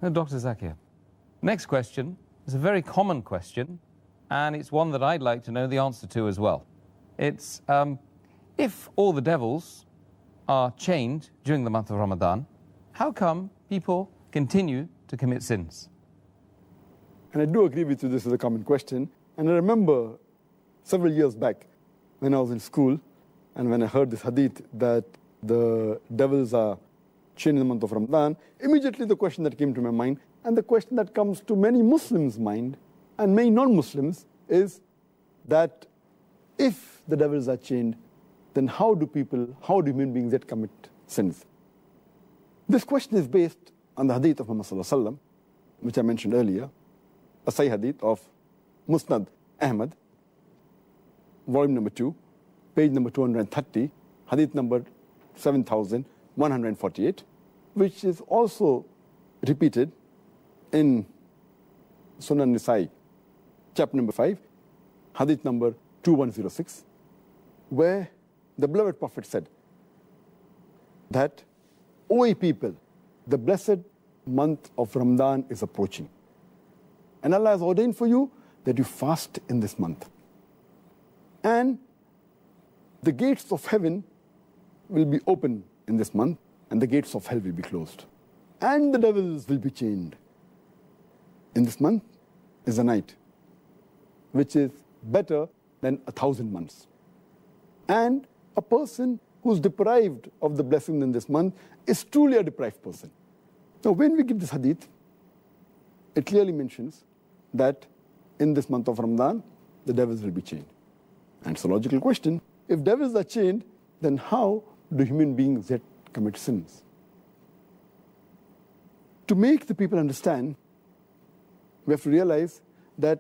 Dr. Zakir, next question is a very common question, and it's one that I'd like to know the answer to as well. It's, if all the devils are chained during the month of Ramadan, how come people continue to commit sins? And I do agree with you, this is a common question. And I remember several years back when I was in school and when I heard this hadith that the devils are chained in the month of Ramadan, immediately the question that came to my mind, and the question that comes to many Muslims' mind and many non-Muslims, is that if the devils are chained, then how do human beings yet commit sins? This question is based on the hadith of Muhammad sallallahu alaihi wasallam, which I mentioned earlier, a Sahih hadith of Musnad Ahmad, volume number 2, page number 230, hadith number 7148, which is also repeated in Sunan Nasa'i, chapter number 5, hadith number 2106, where the beloved Prophet said that, O ye people, the blessed month of Ramadan is approaching, and Allah has ordained for you that you fast in this month. And the gates of heaven will be open in this month, and the gates of hell will be closed. And the devils will be chained. In this month is a night, which is better than 1,000 months. And a person who's deprived of the blessing in this month is truly a deprived person. Now, when we give this hadith, it clearly mentions that in this month of Ramadan, the devils will be chained. And it's a logical question. If devils are chained, then how do human beings yet commit sins? To make the people understand, we have to realize that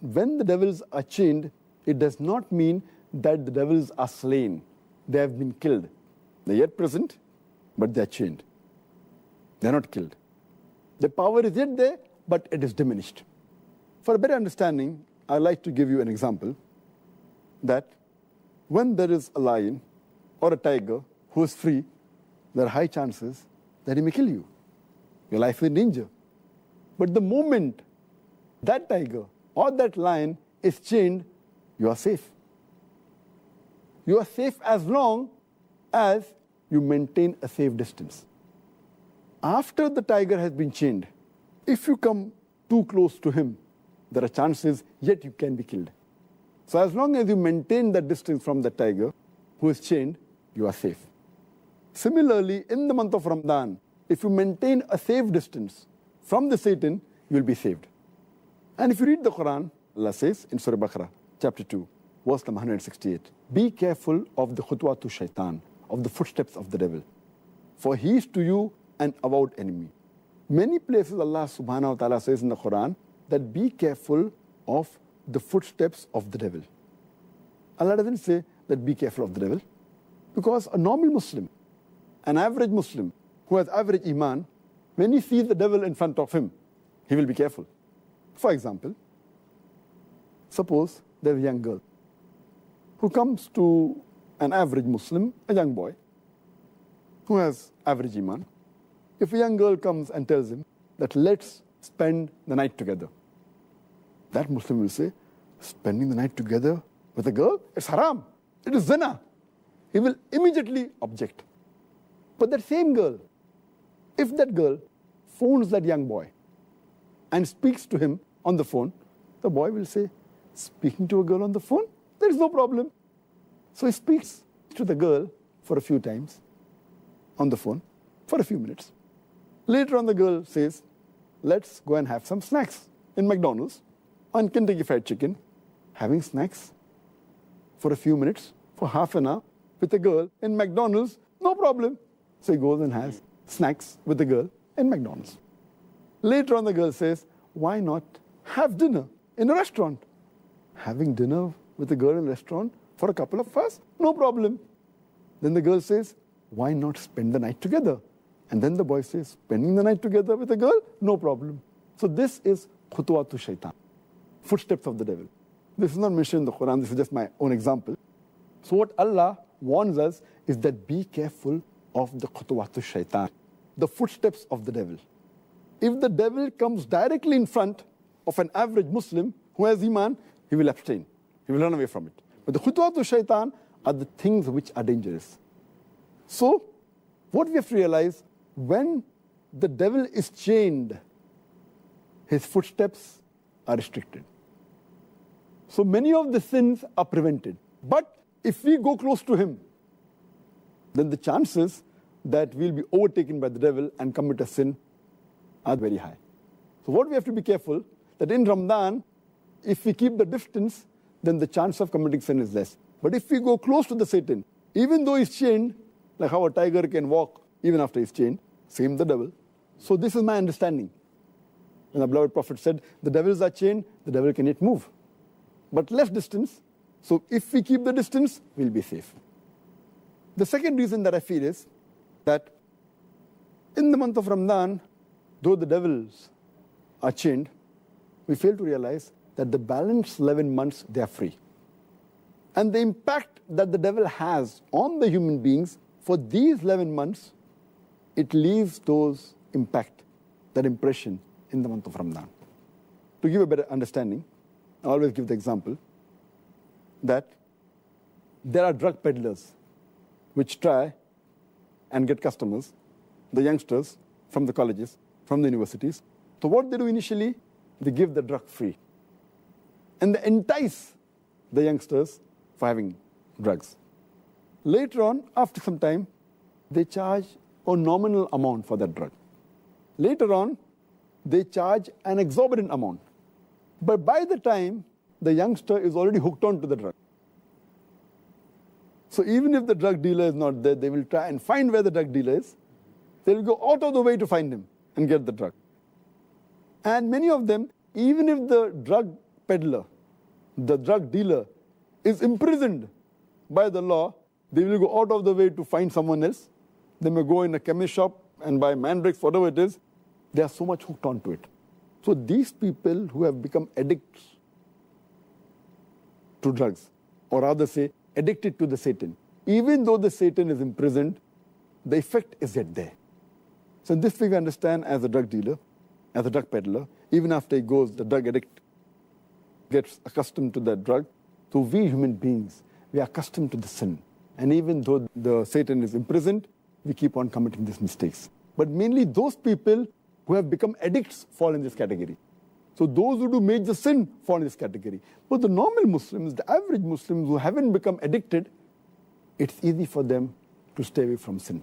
when the devils are chained, it does not mean that the devils are slain. They have been killed. They're yet present, but they're chained. They're not killed. The power is yet there, but it is diminished. For a better understanding, I'd like to give you an example that when there is a lion or a tiger who is free, there are high chances that he may kill you. Your life is in danger. But the moment that tiger or that lion is chained, you are safe. You are safe as long as you maintain a safe distance. After the tiger has been chained, if you come too close to him, there are chances yet you can be killed. So as long as you maintain that distance from the tiger who is chained, you are safe. Similarly, in the month of Ramadan, if you maintain a safe distance from the Satan, you will be saved. And if you read the Quran, Allah says in Surah Baqarah, chapter 2, verse number 168, be careful of the khutwatu shaitan, of the footsteps of the devil, for he is to you an avowed enemy. Many places Allah subhanahu wa ta'ala says in the Quran that be careful of the footsteps of the devil. Allah doesn't say that be careful of the devil, because a normal Muslim, an average Muslim who has average iman, when he sees the devil in front of him, he will be careful. For example, suppose there's a young girl who comes to an average Muslim, a young boy, who has average iman. If a young girl comes and tells him that let's spend the night together, that Muslim will say, spending the night together with a girl, it's haram, it is zina. He will immediately object. But that same girl, if that girl phones that young boy and speaks to him on the phone, the boy will say, speaking to a girl on the phone, there is no problem. So he speaks to the girl for a few times on the phone, for a few minutes. Later on, the girl says, let's go and have some snacks in McDonald's on Kentucky Fried Chicken. Having snacks for a few minutes, for half an hour, with a girl in McDonald's, no problem. So he goes and has snacks with the girl in McDonald's. Later on, the girl says, why not have dinner in a restaurant? Having dinner with a girl in a restaurant for a couple of hours, no problem. Then the girl says, why not spend the night together? And then the boy says, spending the night together with a girl, no problem. So this is khutwatu shaitan, footsteps of the devil. This is not mentioned in the Quran, this is just my own example. So what Allah warns us is that be careful of the khutwatu shaitan, the footsteps of the devil. if the devil comes directly in front of an average Muslim who has Iman, he will abstain. He will run away from it. But the khutwat of Shaitan are the things which are dangerous. So, what we have to realize, when the devil is chained, his footsteps are restricted. So many of the sins are prevented. But if we go close to him, then the chances that we'll be overtaken by the devil and commit a sin are very high. So what we have to be careful, that in Ramadan, if we keep the distance, then the chance of committing sin is less. But if we go close to the Satan, even though he's chained, like how a tiger can walk even after he's chained, same the devil. So this is my understanding. When the beloved Prophet said, the devils are chained, the devil can yet move. But less distance, so if we keep the distance, we'll be safe. The second reason that I feel is that in the month of Ramadan, though the devils are chained, we fail to realize that the balance 11 months, they are free. And the impact that the devil has on the human beings for these 11 months, it leaves those impact, that impression in the month of Ramadan. To give a better understanding, I always give the example that there are drug peddlers which try and get customers, the youngsters from the colleges, from the universities. So what they do initially, they give the drug free. And they entice the youngsters for having drugs. Later on, after some time, they charge a nominal amount for that drug. Later on, they charge an exorbitant amount. But by the time, the youngster is already hooked on to the drug. So even if the drug dealer is not there, they will try and find where the drug dealer is. They will go out of the way to find him and get the drug. And many of them, even if the drug peddler, the drug dealer, is imprisoned by the law, they will go out of the way to find someone else. They may go in a chemist shop and buy mandrakes, whatever it is. They are so much hooked onto it. So these people who have become addicts to drugs, or rather say, addicted to the Satan, even though the Satan is imprisoned, the effect is yet there. So in this way we understand, as a drug dealer, as a drug peddler, even after he goes, the drug addict gets accustomed to that drug. So we human beings, we are accustomed to the sin. And even though the Satan is imprisoned, we keep on committing these mistakes. But mainly those people who have become addicts fall in this category. So those who do major sin fall in this category. But the normal Muslims, the average Muslims who haven't become addicted, it's easy for them to stay away from sin.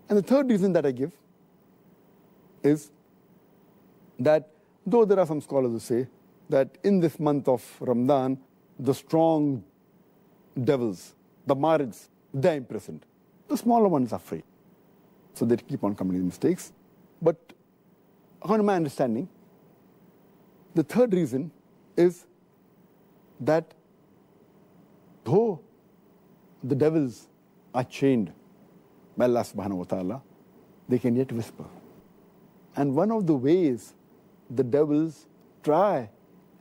And the third reason that I give is that though there are some scholars who say that in this month of Ramadan, the strong devils, the marids, they're imprisoned. The smaller ones are free. So they keep on committing mistakes. But according to my understanding, the third reason is that though the devils are chained by Allah subhanahu wa ta'ala, they can yet whisper. And one of the ways the devils try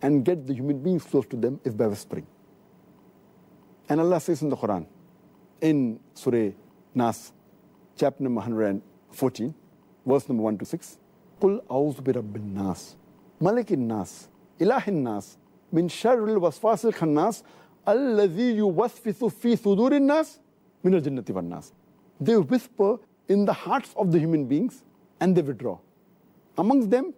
and get the human beings close to them is by whispering. And Allah says in the Quran, in Surah Nas, chapter number 114, verse number 1 to 6, قُلْ أَعُوذُ بِرَبِّ النَّاسِ مَلِكِ النَّاسِ إِلَهِ النَّاسِ مِنْ شَرِّ الْوَسْوَاسِ الْخَنَّاسِ الَّذِي يُوَسْوِسُ فِي صُدُورِ النَّاسِ مِنَ الْجِنَّةِ وَالنَّاسِ. They whisper in the hearts of the human beings and they withdraw. Amongst them,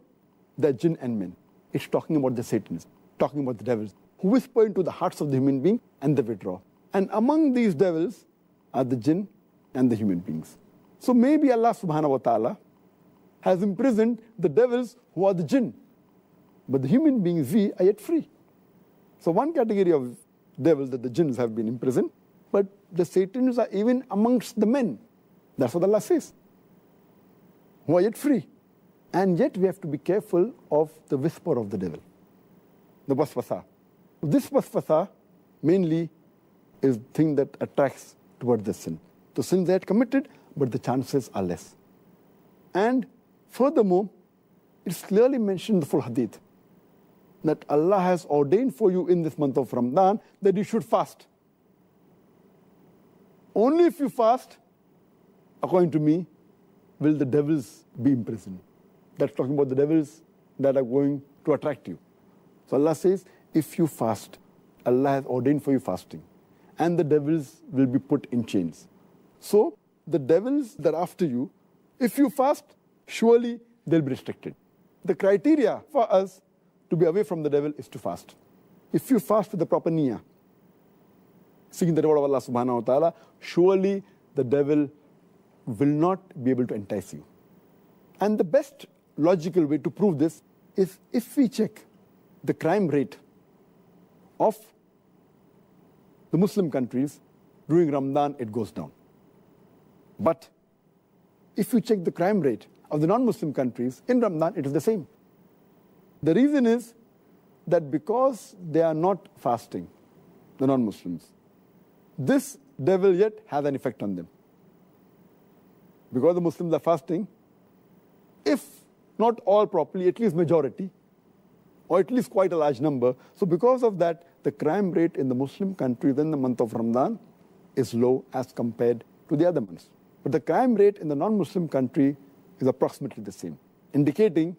the jinn and men. It's talking about the Satans, talking about the devils, who whisper into the hearts of the human being and they withdraw. And among these devils are the jinn and the human beings. So maybe Allah subhanahu wa ta'ala has imprisoned the devils who are the jinn. But the human beings, we are yet free. So one category of devils, that the jinns have been imprisoned, but the Satans are even amongst the men. That's what Allah says. Who are yet free. And yet we have to be careful of the whisper of the devil, the waswasa. This waswasa mainly is the thing that attracts towards the sin. The sins they had committed, but the chances are less. And furthermore, it's clearly mentioned in the full hadith that Allah has ordained for you in this month of Ramadan that you should fast. Only if you fast, according to me, will the devils be imprisoned. That's talking about the devils that are going to attract you. So Allah says, if you fast, Allah has ordained for you fasting, and the devils will be put in chains. So the devils that are after you, if you fast, surely they'll be restricted. The criteria for us to be away from the devil is to fast. If you fast with the proper niyyah, seeking the reward of Allah subhanahu wa ta'ala, surely the devil will not be able to entice you. And the best logical way to prove this is if we check the crime rate of the Muslim countries during Ramadan, it goes down. But if you check the crime rate of the non-Muslim countries in Ramadan, it is the same. The reason is that because they are not fasting, the non-Muslims, this devil yet has an effect on them. Because the Muslims are fasting, if not all properly, at least majority, or at least quite a large number. So because of that, the crime rate in the Muslim countries in the month of Ramadan is low as compared to the other months. But the crime rate in the non-Muslim country is approximately the same, indicating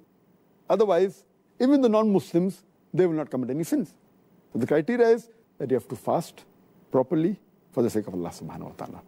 otherwise, even the non-Muslims, they will not commit any sins. So the criteria is that you have to fast properly for the sake of Allah subhanahu wa ta'ala.